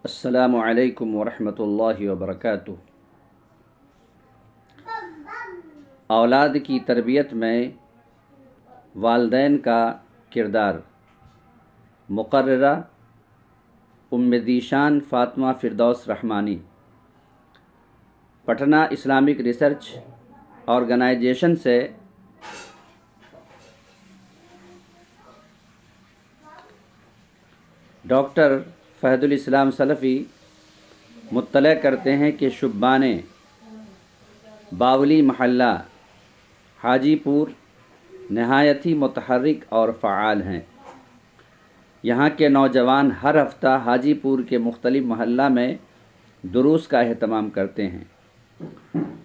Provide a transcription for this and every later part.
السلام علیکم ورحمۃ اللہ وبرکاتہ۔ اولاد کی تربیت میں والدین کا کردار، مقررہ ام ذیشان فاطمہ فردوس رحمانی، پٹنہ اسلامک ریسرچ آرگنائزیشن سے ڈاکٹر فہد الاسلام سلفی مطلع کرتے ہیں کہ شبان باولی محلہ حاجی پور نہایت ہی متحرک اور فعال ہیں۔ یہاں کے نوجوان ہر ہفتہ حاجی پور کے مختلف محلہ میں دروس کا اہتمام کرتے ہیں۔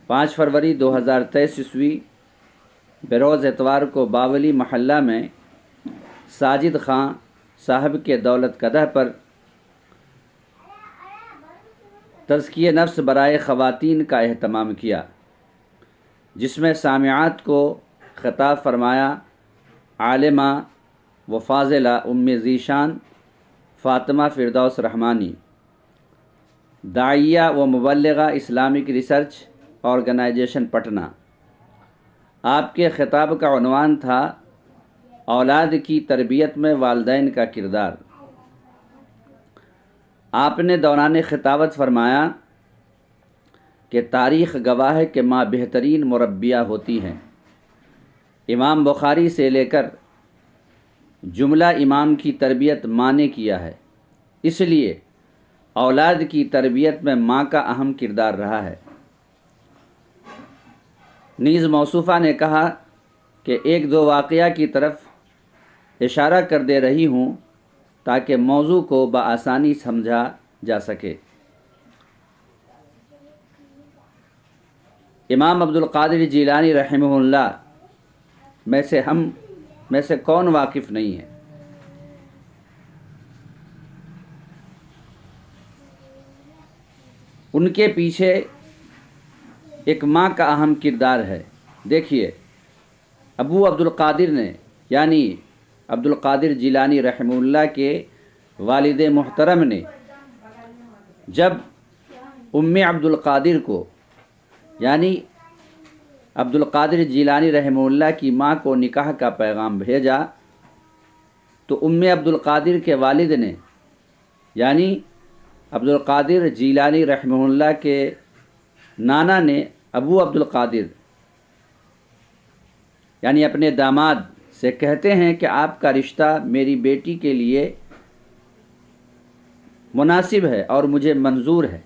5 فروری 2023 عیسوی بروز اتوار کو باولی محلہ میں ساجد خان صاحب کے دولت قدح پر تزکیہ نفس برائے خواتین کا اہتمام کیا، جس میں سامعات کو خطاب فرمایا عالمہ و فاضلہ ام ذیشان فاطمہ فردوس رحمانی، داعیہ و مبلغہ اسلامک ریسرچ آرگنائزیشن پٹنہ۔ آپ کے خطاب کا عنوان تھا اولاد کی تربیت میں والدین کا کردار۔ آپ نے دوران خطابت فرمایا کہ تاریخ گواہ ہے کہ ماں بہترین مربیہ ہوتی ہیں۔ امام بخاری سے لے کر جملہ امام کی تربیت ماں نے کیا ہے، اس لیے اولاد کی تربیت میں ماں کا اہم کردار رہا ہے۔ نیز موصوفہ نے کہا کہ 1-2 واقعہ کی طرف اشارہ کر دے رہی ہوں تاکہ موضوع کو بآسانی سمجھا جا سکے۔ امام عبد القادر جیلانی رحمہ اللہ میں سے کون واقف نہیں ہے؟ ان کے پیچھے ایک ماں کا اہم کردار ہے۔ دیکھیے، ابو عبد القادر نے یعنی عبد القادر جیلانی رحمہ اللہ کے والد محترم نے جب ام عبد القادر کو یعنی عبد القادر جیلانی رحمہ اللہ کی ماں کو نکاح کا پیغام بھیجا تو ام عبد القادر کے والد نے یعنی عبد القادر جیلانی رحمہ اللہ کے نانا نے ابو عبد القادر یعنی اپنے داماد سے کہتے ہیں کہ آپ کا رشتہ میری بیٹی کے لیے مناسب ہے اور مجھے منظور ہے،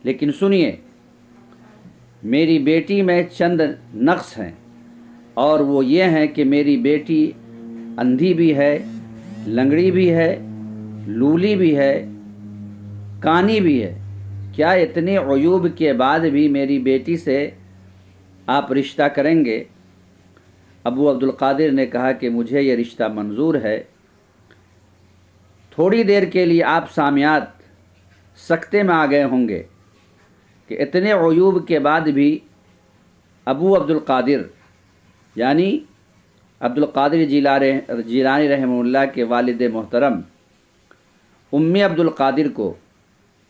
لیکن سنیے، میری بیٹی میں چند نقص ہیں، اور وہ یہ ہیں کہ میری بیٹی اندھی بھی ہے، لنگڑی بھی ہے، لولی بھی ہے، کانی بھی ہے۔ کیا اتنے عیوب کے بعد بھی میری بیٹی سے آپ رشتہ کریں گے؟ ابو عبد القادر نے کہا کہ مجھے یہ رشتہ منظور ہے۔ تھوڑی دیر کے لیے آپ سامعات سکتے میں آ گئے ہوں گے کہ اتنے عیوب کے بعد بھی ابو عبد القادر یعنی عبد القادر جیلانی رحمہ اللہ کے والد محترم ام عبد القادر کو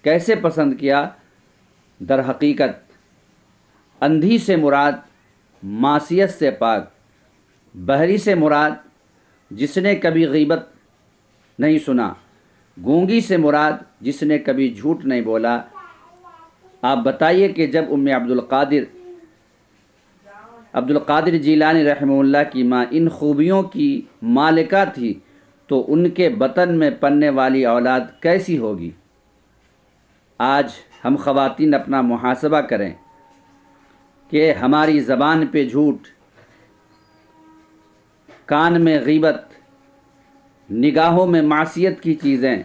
کیسے پسند کیا؟ در حقیقت اندھی سے مراد معصیت سے پاک، بہری سے مراد جس نے کبھی غیبت نہیں سنا، گونگی سے مراد جس نے کبھی جھوٹ نہیں بولا۔ آپ بتائیے کہ جب ام عبد القادر جیلانی رحمہ اللہ کی ماں ان خوبیوں کی مالکہ تھی تو ان کے بطن میں پلنے والی اولاد کیسی ہوگی؟ آج ہم خواتین اپنا محاسبہ کریں کہ ہماری زبان پہ جھوٹ، کان میں غیبت، نگاہوں میں معصیت کی چیزیں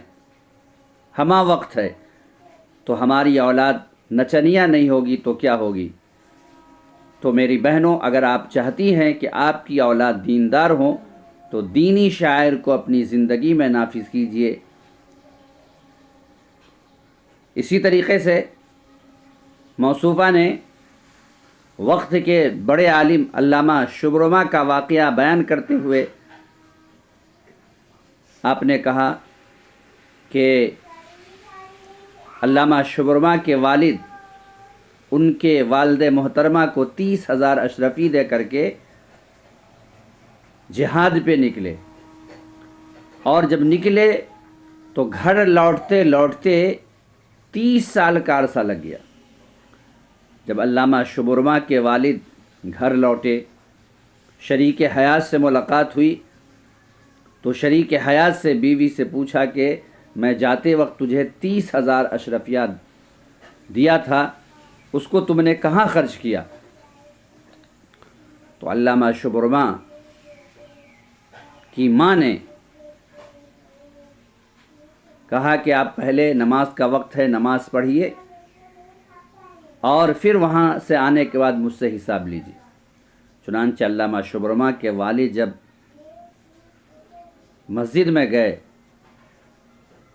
ہمہ وقت ہے تو ہماری اولاد نچنیا نہیں ہوگی تو کیا ہوگی؟ تو میری بہنوں، اگر آپ چاہتی ہیں کہ آپ کی اولاد دیندار ہوں تو دینی شعائر کو اپنی زندگی میں نافذ کیجیے۔ اسی طریقے سے موصوفہ نے وقت کے بڑے عالم علامہ شبرمہ کا واقعہ بیان کرتے ہوئے آپ نے کہا کہ علامہ شبرما کے والد ان کے والد محترمہ کو 30,000 اشرفی دے کر کے جہاد پہ نکلے، اور جب نکلے تو گھر لوٹتے لوٹتے 30 سال کا عرصہ لگ گیا۔ جب علامہ شبرما کے والد گھر لوٹے، شریک حیات سے ملاقات ہوئی تو شریک حیات سے بیوی سے پوچھا کہ میں جاتے وقت تجھے 30,000 اشرفیہ دیا تھا، اس کو تم نے کہاں خرچ کیا؟ تو علامہ شبرما کی ماں نے کہا کہ آپ پہلے نماز کا وقت ہے، نماز پڑھیے اور پھر وہاں سے آنے کے بعد مجھ سے حساب لیجیے۔ چنانچہ علامہ شبرما کے والد جب مسجد میں گئے،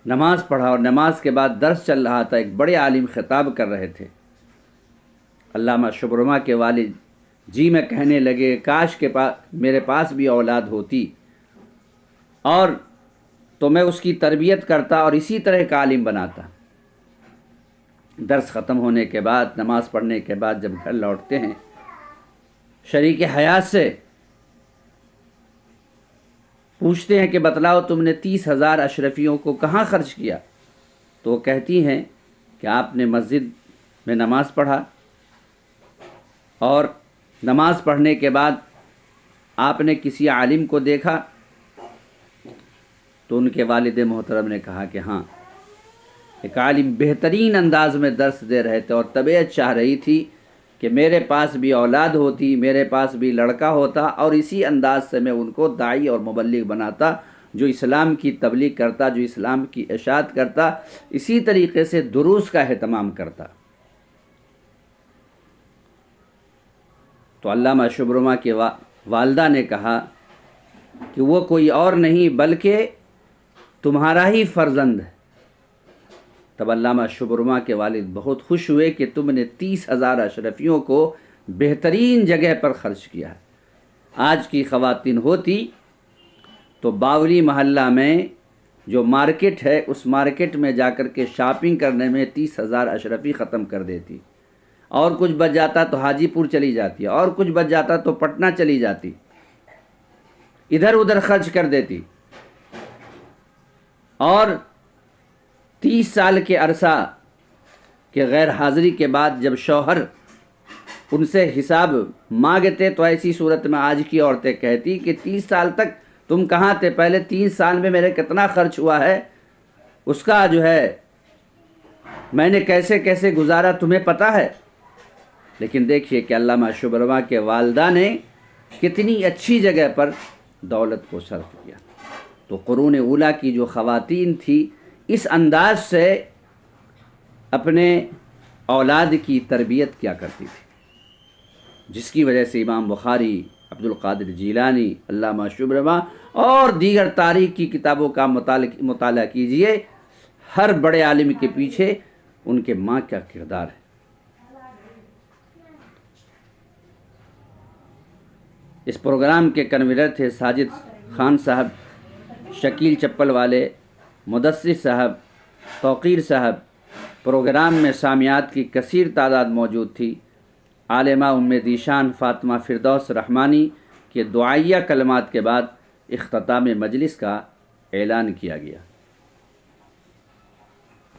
نماز پڑھا اور نماز کے بعد درس چل رہا تھا، ایک بڑے عالم خطاب کر رہے تھے۔ علامہ شبرما کے والد جی میں کہنے لگے کاش کے میرے پاس بھی اولاد ہوتی اور تو میں اس کی تربیت کرتا اور اسی طرح کا عالم بناتا۔ درس ختم ہونے کے بعد، نماز پڑھنے کے بعد جب گھر لوٹتے ہیں، شریک حیات سے پوچھتے ہیں کہ بتلاؤ تم نے 30,000 اشرفیوں کو کہاں خرچ کیا؟ تو وہ کہتی ہیں کہ آپ نے مسجد میں نماز پڑھا اور نماز پڑھنے کے بعد آپ نے کسی عالم کو دیکھا، تو ان کے والد محترم نے کہا کہ ہاں، ایک عالم بہترین انداز میں درس دے رہے تھے اور طبیعت چاہ رہی تھی کہ میرے پاس بھی اولاد ہوتی، میرے پاس بھی لڑکا ہوتا اور اسی انداز سے میں ان کو داعی اور مبلغ بناتا، جو اسلام کی تبلیغ کرتا، جو اسلام کی اشاعت کرتا، اسی طریقے سے دروس کا اہتمام کرتا۔ تو علامہ شبرما کے والدہ نے کہا کہ وہ کوئی اور نہیں بلکہ تمہارا ہی فرزند ہے۔ تب علامہ شبرما کے والد بہت خوش ہوئے کہ تم نے 30,000 اشرفیوں کو بہترین جگہ پر خرچ کیا ہے۔ آج کی خواتین ہوتی تو باولی محلہ میں جو مارکیٹ ہے، اس مارکیٹ میں جا کر کے شاپنگ کرنے میں 30,000 اشرفی ختم کر دیتی، اور کچھ بچ جاتا تو حاجی پور چلی جاتی، اور کچھ بچ جاتا تو پٹنہ چلی جاتی، ادھر ادھر خرچ کر دیتی، اور 30 سال کے عرصہ کے غیر حاضری کے بعد جب شوہر ان سے حساب مانگتے تو ایسی صورت میں آج کی عورتیں کہتی کہ 30 سال تک تم کہاں تھے؟ پہلے 3 سال میں میرے کتنا خرچ ہوا ہے، اس کا جو ہے میں نے کیسے کیسے گزارا تمہیں پتہ ہے۔ لیکن دیکھیے کہ علامہ شبرما کے والدہ نے کتنی اچھی جگہ پر دولت کو صرف کیا۔ تو قرون اولیٰ کی جو خواتین تھی اس انداز سے اپنے اولاد کی تربیت کیا کرتی تھی، جس کی وجہ سے امام بخاری، عبد القادر جیلانی، علامہ شبرما اور دیگر تاریخ کی کتابوں کا مطالعہ کیجئے، ہر بڑے عالم کے پیچھے ان کے ماں کا کردار ہے۔ اس پروگرام کے کنوینر تھے ساجد خان صاحب، شکیل چپل والے، مدثر صاحب، توقیر صاحب۔ پروگرام میں سامعات کی کثیر تعداد موجود تھی۔ عالمہ ام ذیشان فاطمہ فردوس رحمانی کے دعائیہ کلمات کے بعد اختتام مجلس کا اعلان کیا گیا۔